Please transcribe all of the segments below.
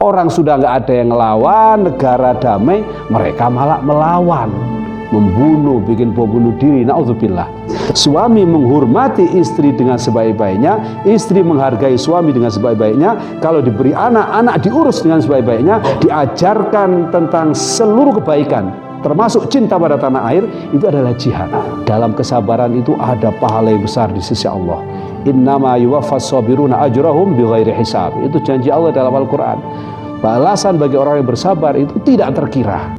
Orang sudah nggak ada yang ngelawan, negara damai, mereka malah melawan, membunuh, bikin bom bunuh diri. Na'udzubillah. Suami menghormati istri dengan sebaik-baiknya, istri menghargai suami dengan sebaik-baiknya. Kalau diberi anak, anak diurus dengan sebaik-baiknya, diajarkan tentang seluruh kebaikan, termasuk cinta pada tanah air, itu adalah jihad. Dalam kesabaran itu ada pahala yang besar di sisi Allah. Innama yuwaffas sabiruna ajrahum bighairi hisab. Itu janji Allah dalam Al-Quran. Balasan bagi orang yang bersabar itu tidak terkira.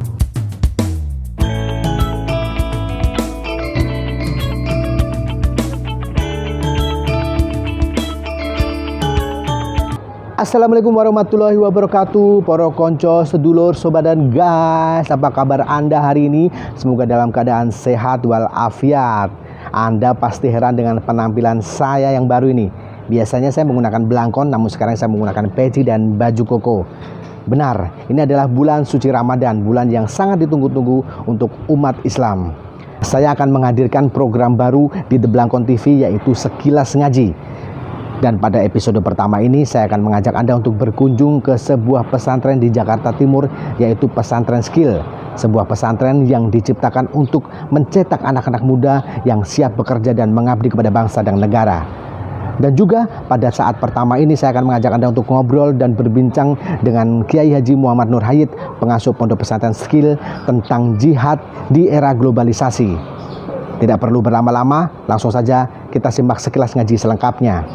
Assalamualaikum warahmatullahi wabarakatuh. Para konco, sedulur, sobat dan guys, apa kabar Anda hari ini? Semoga dalam keadaan sehat walafiat. Anda pasti heran dengan penampilan saya yang baru ini. Biasanya saya menggunakan belangkon, namun sekarang saya menggunakan peci dan baju koko. Benar, ini adalah bulan suci Ramadan, bulan yang sangat ditunggu-tunggu untuk umat Islam. Saya akan menghadirkan program baru di The Blangkon TV, yaitu Sekilas Ngaji. Dan pada episode pertama ini saya akan mengajak Anda untuk berkunjung ke sebuah pesantren di Jakarta Timur, yaitu Pesantren Skill. Sebuah pesantren yang diciptakan untuk mencetak anak-anak muda yang siap bekerja dan mengabdi kepada bangsa dan negara. Dan juga pada saat pertama ini saya akan mengajak Anda untuk ngobrol dan berbincang dengan Kiai Haji Muhammad Nur Hayit, pengasuh Pondok Pesantren Skill, tentang jihad di era globalisasi. Tidak perlu berlama-lama, langsung saja kita simak sekilas ngaji selengkapnya.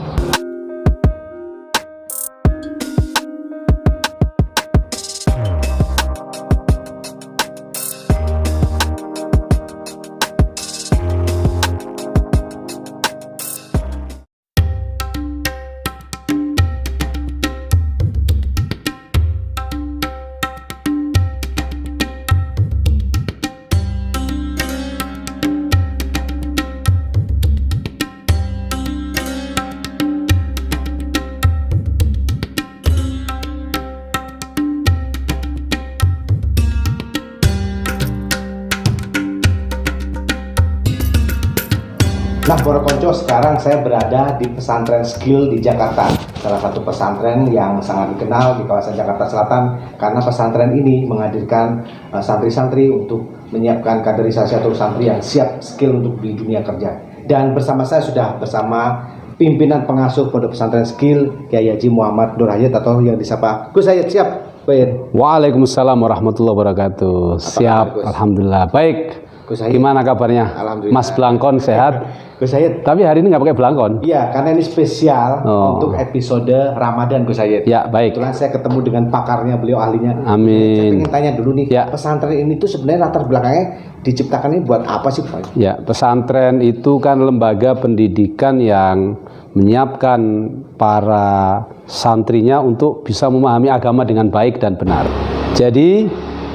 Nah, para konco, sekarang saya berada di Pesantren Skill di Jakarta. Salah satu pesantren yang sangat dikenal di kawasan Jakarta Selatan, karena pesantren ini menghadirkan santri-santri untuk menyiapkan kaderisasi atau santri yang siap skill untuk di dunia kerja. Dan bersama saya sudah bersama pimpinan pengasuh Pondok Pesantren Skill, Kiai Haji Muhammad Nur Hayit, atau yang disapa Gus Hayit. Siap, Bayit? Waalaikumsalam warahmatullahi wabarakatuh. Siap, kabar, alhamdulillah. Baik. Gimana kabarnya? Mas Blangkon sehat? Gus Hayit. Tapi hari ini nggak pakai belangkon. Iya, karena ini spesial untuk episode Ramadan, Gus Hayit. Ya, baik. Kebetulan saya ketemu dengan pakarnya, beliau ahlinya. Amin. Saya ingin tanya dulu nih, ya, pesantren ini tuh sebenarnya latar belakangnya diciptakan ini buat apa sih, Pak? Ya, pesantren itu kan lembaga pendidikan yang menyiapkan para santrinya untuk bisa memahami agama dengan baik dan benar. Jadi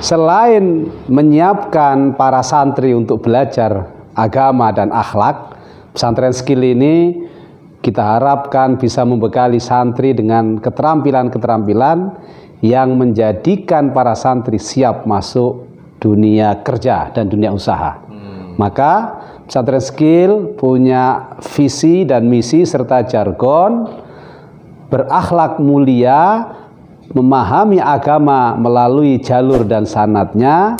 selain menyiapkan para santri untuk belajar agama dan akhlak, Pesantren Skill ini kita harapkan bisa membekali santri dengan keterampilan-keterampilan yang menjadikan para santri siap masuk dunia kerja dan dunia usaha. Maka Pesantren Skill punya visi dan misi serta jargon berakhlak mulia, memahami agama melalui jalur dan sanatnya,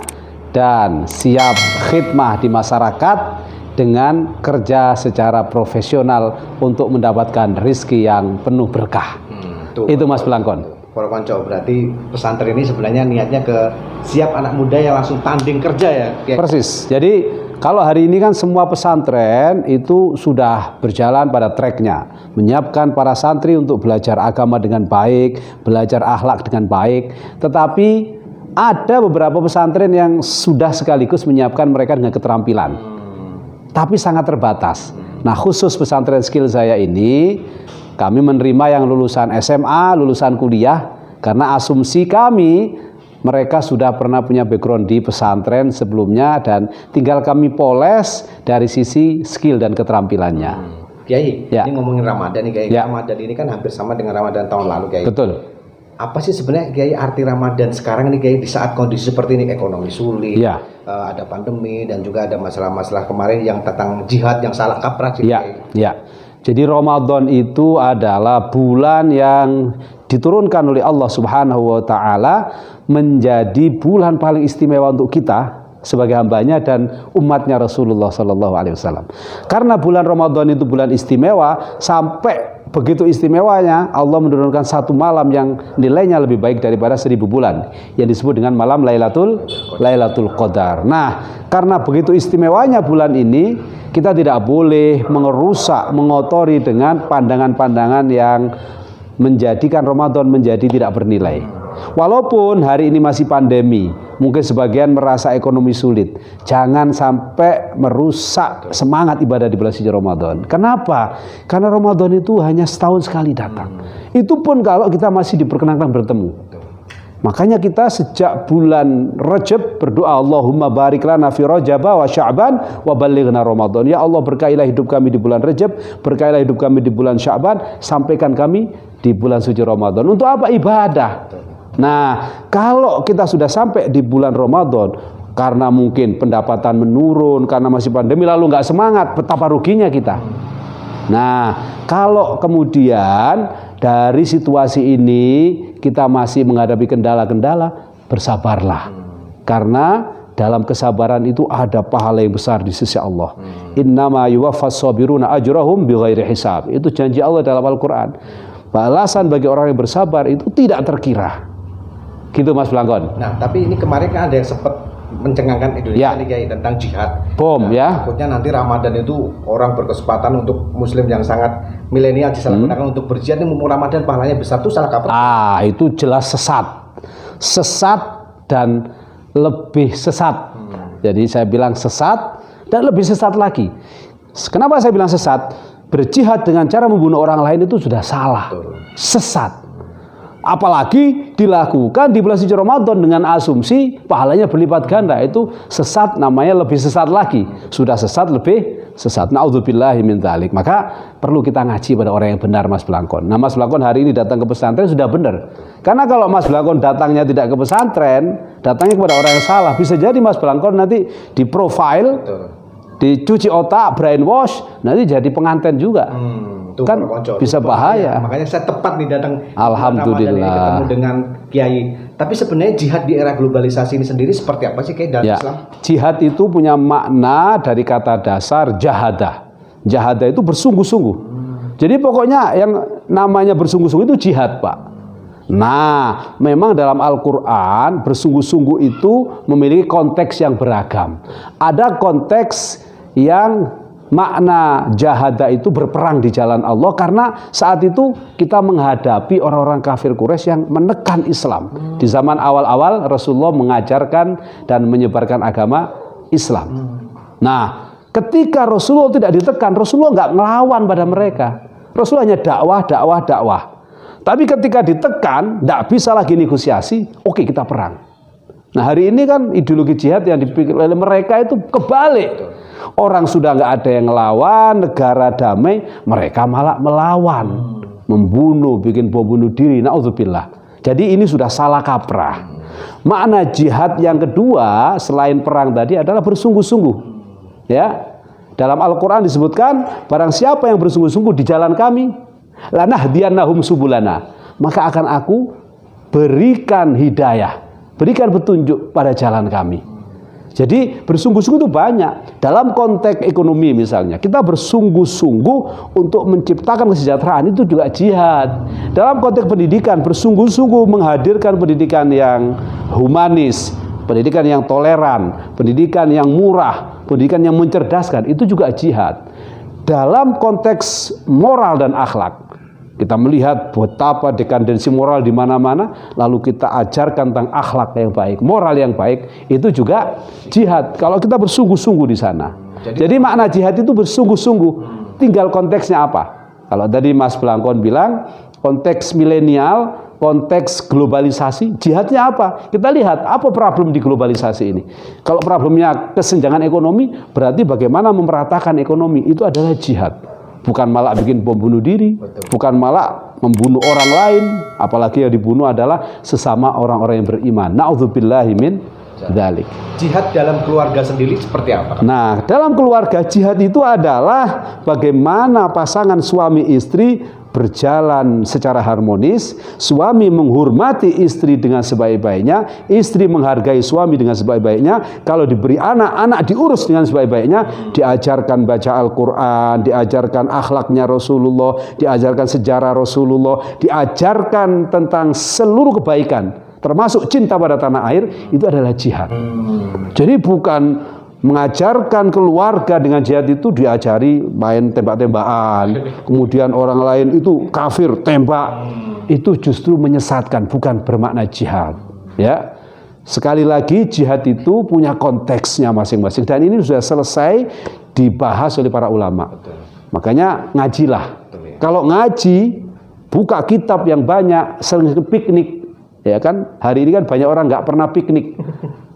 dan siap khidmah di masyarakat dengan kerja secara profesional untuk mendapatkan rizki yang penuh berkah. Itu Mas Blangkon. Para konco, berarti pesantren ini sebenarnya niatnya ke siap anak muda yang langsung tanding kerja ya? Persis. Jadi kalau hari ini kan semua pesantren itu sudah berjalan pada tracknya, menyiapkan para santri untuk belajar agama dengan baik, belajar akhlak dengan baik. Tetapi ada beberapa pesantren yang sudah sekaligus menyiapkan mereka dengan keterampilan, tapi sangat terbatas. Nah, khusus Pesantren Skill saya ini, kami menerima yang lulusan SMA, lulusan kuliah, karena asumsi kami mereka sudah pernah punya background di pesantren sebelumnya dan tinggal kami poles dari sisi skill dan keterampilannya. Kiai, ya, ini ngomongin Ramadan nih, Kiai. Ya. Ramadan ini kan hampir sama dengan Ramadan tahun lalu, Kiai. Betul. Apa sih sebenarnya, Kiai, arti Ramadan sekarang ini, Kiai, di saat kondisi seperti ini, ekonomi sulit, ya, ada pandemi, dan juga ada masalah-masalah kemarin yang tentang jihad yang salah kaprah sih, ya, Kiai. Ya. Jadi Ramadan itu adalah bulan yang diturunkan oleh Allah Subhanahu wa taala menjadi bulan paling istimewa untuk kita sebagai hambanya dan umatnya Rasulullah Sallallahu Alaihi Wasallam. Karena bulan Ramadan itu bulan istimewa, sampai begitu istimewanya Allah menurunkan satu malam yang nilainya lebih baik daripada 1000 bulan, yang disebut dengan malam Lailatul Qadar. Nah, karena begitu istimewanya bulan ini, kita tidak boleh mengerusak, mengotori dengan pandangan-pandangan yang menjadikan Ramadan menjadi tidak bernilai. Walaupun hari ini masih pandemi, mungkin sebagian merasa ekonomi sulit, jangan sampai merusak semangat ibadah di bulan suci Ramadan. Kenapa? Karena Ramadan itu hanya setahun sekali datang. Itu pun kalau kita masih diperkenankan bertemu. Makanya kita sejak bulan Rajab berdoa, Allahumma barik lana fi Rajab wa Sya'ban wa ballighna Ramadan. Ya Allah, berkailah hidup kami di bulan Rajab, berkailah hidup kami di bulan Sya'ban, sampaikan kami di bulan suci Ramadan. Untuk apa? Ibadah. Nah, kalau kita sudah sampai di bulan Ramadan, karena mungkin pendapatan menurun, karena masih pandemi, lalu nggak semangat, betapa ruginya kita. Nah, kalau kemudian dari situasi ini kita masih menghadapi kendala-kendala, bersabarlah. Karena dalam kesabaran itu ada pahala yang besar di sisi Allah. Innama yuwaffas sabiruna ajrahum bighairi hisab. Itu janji Allah dalam Al-Quran. Balasan bagi orang yang bersabar itu tidak terkira. Gitu Mas Blangkon. Nah, tapi ini kemarin kan ada yang sempat mencengangkan Indonesia nih Kiai tentang jihad. Bom ya. Takutnya nanti Ramadan itu orang berkesempatan untuk Muslim yang sangat milenial disalahgunakan untuk berjihad, ini mumpung Ramadan pahalanya besar, itu salah kaprah. Itu jelas sesat. Sesat dan lebih sesat. Jadi saya bilang sesat dan lebih sesat lagi. Kenapa saya bilang sesat? Berjihad dengan cara membunuh orang lain itu sudah salah. Sesat. Apalagi dilakukan di bulan suci Ramadan dengan asumsi pahalanya berlipat ganda, itu sesat, namanya lebih sesat lagi. Sudah sesat lebih sesat. Na'udzubillahi min dzalik. Maka perlu kita ngaji pada orang yang benar, Mas Blangkon. Nah, Mas Blangkon hari ini datang ke pesantren sudah benar. Karena kalau Mas Blangkon datangnya tidak ke pesantren, datangnya kepada orang yang salah, bisa jadi Mas Blangkon nanti diprofile, dicuci otak, brainwash, nanti jadi pengantin juga. Kan bisa bahaya. Makanya saya tepat nih datang Alhamdulillah ini ketemu dengan Kiai. Tapi sebenarnya jihad di era globalisasi ini sendiri seperti apa sih Kiai dalam Islam? Jihad itu punya makna dari kata dasar jahadah. Jahadah itu bersungguh-sungguh. Jadi pokoknya yang namanya bersungguh-sungguh itu jihad, Pak. Nah, memang dalam Al-Quran bersungguh-sungguh itu memiliki konteks yang beragam. Ada konteks yang makna jahadah itu berperang di jalan Allah, karena saat itu kita menghadapi orang-orang kafir Quraisy yang menekan Islam. Di zaman awal-awal Rasulullah mengajarkan dan menyebarkan agama Islam. Nah, ketika Rasulullah tidak ditekan, Rasulullah nggak ngelawan pada mereka. Rasulullah hanya dakwah. Tapi ketika ditekan, nggak bisa lagi negosiasi, oke kita perang. Nah, hari ini kan ideologi jihad yang dipikir oleh mereka itu kebalik. Orang sudah nggak ada yang ngelawan, negara damai, mereka malah melawan, membunuh, bikin bom bunuh diri. Na'udzubillah. Jadi ini sudah salah kaprah. Makna jihad yang kedua selain perang tadi adalah bersungguh-sungguh. Ya, dalam Al-Quran disebutkan, barang siapa yang bersungguh-sungguh di jalan kami, lanahdiyannahum subulana, maka akan aku berikan hidayah, berikan petunjuk pada jalan kami. Jadi bersungguh-sungguh itu banyak. Dalam konteks ekonomi misalnya, kita bersungguh-sungguh untuk menciptakan kesejahteraan, itu juga jihad. Dalam konteks pendidikan, bersungguh-sungguh menghadirkan pendidikan yang humanis, pendidikan yang toleran, pendidikan yang murah, pendidikan yang mencerdaskan, itu juga jihad. Dalam konteks moral dan akhlak, kita melihat betapa dekadensi moral di mana-mana, lalu kita ajarkan tentang akhlak yang baik, moral yang baik, itu juga jihad. Kalau kita bersungguh-sungguh di sana. Jadi makna jihad itu bersungguh-sungguh. Tinggal konteksnya apa? Kalau tadi Mas Blangkon bilang konteks milenial, konteks globalisasi, jihadnya apa? Kita lihat apa problem di globalisasi ini. Kalau problemnya kesenjangan ekonomi, berarti bagaimana memeratakan ekonomi, itu adalah jihad. Bukan malah bikin bom bunuh diri, bukan malah membunuh orang lain, apalagi yang dibunuh adalah sesama orang-orang yang beriman. Na'udzubillahi min dzalik. Jihad dalam keluarga sendiri seperti apa? Nah, dalam keluarga jihad itu adalah bagaimana pasangan suami istri berjalan secara harmonis, suami menghormati istri dengan sebaik-baiknya, istri menghargai suami dengan sebaik-baiknya, kalau diberi anak, anak diurus dengan sebaik-baiknya, diajarkan baca Al-Quran, diajarkan akhlaknya Rasulullah, diajarkan sejarah Rasulullah, diajarkan tentang seluruh kebaikan, termasuk cinta pada tanah air, itu adalah jihad. Jadi bukan mengajarkan keluarga dengan jihad itu diajari main tembak-tembakan, kemudian orang lain itu kafir tembak, itu justru menyesatkan, bukan bermakna jihad. Ya, sekali lagi jihad itu punya konteksnya masing-masing dan ini sudah selesai dibahas oleh para ulama. Makanya ngajilah. Kalau ngaji, buka kitab yang banyak, sering piknik, ya kan? Hari ini kan banyak orang nggak pernah piknik.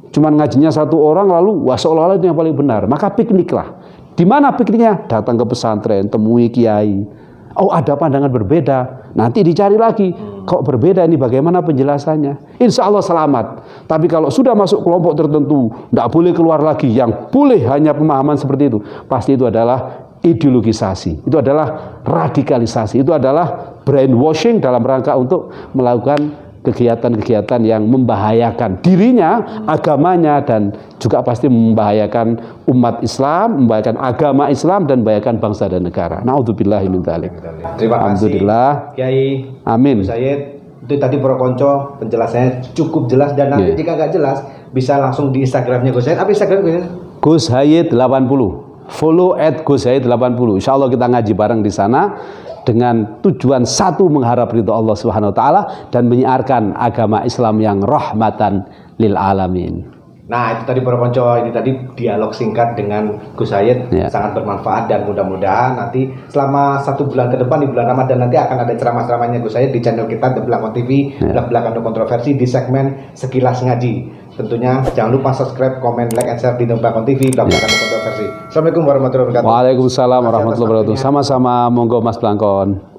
Cuman ngajinya satu orang lalu wah seolah-olah itu yang paling benar. Maka pikniklah. Di mana pikniknya? Datang ke pesantren, temui kiai. Oh, ada pandangan berbeda. Nanti dicari lagi. Kok berbeda ini, bagaimana penjelasannya? Insya Allah selamat. Tapi kalau sudah masuk kelompok tertentu, tidak boleh keluar lagi. Yang boleh hanya pemahaman seperti itu. Pasti itu adalah ideologisasi. Itu adalah radikalisasi. Itu adalah brainwashing dalam rangka untuk melakukan kegiatan-kegiatan yang membahayakan dirinya, agamanya, dan juga pasti membahayakan umat Islam, membahayakan agama Islam, dan membahayakan bangsa dan negara. Na'udzubillahi min dzalik. Terima kasih Kiai. Amin. Sayyid, itu tadi Pro Konco penjelasannya cukup jelas, dan nanti jika nggak jelas bisa langsung di Instagramnya Gus Sayyid. Apa Instagram Gus Sayyid? Gus Sayyid 80. Follow @Gus Sayyid 80. Insya Allah kita ngaji bareng di sana dengan tujuan satu, mengharap ridho Allah Subhanahu wa taala dan menyiarkan agama Islam yang rahmatan lil alamin. Nah, itu tadi Pro Konco, ini tadi dialog singkat dengan Gus Sayyid, sangat bermanfaat, dan mudah-mudahan nanti selama 1 bulan ke depan di bulan Ramadan nanti akan ada ceramah-ceramahnya Gus Sayyid di channel kita The Belakang TV, Belakang Kontroversi, di segmen Sekilas Ngaji. Tentunya jangan lupa subscribe, comment, like, and share di The Belakang TV, Belakang Kontroversi. Assalamualaikum warahmatullahi wabarakatuh. Waalaikumsalam warahmatullahi wabarakatuh. Sama-sama, monggo Mas Blangkon.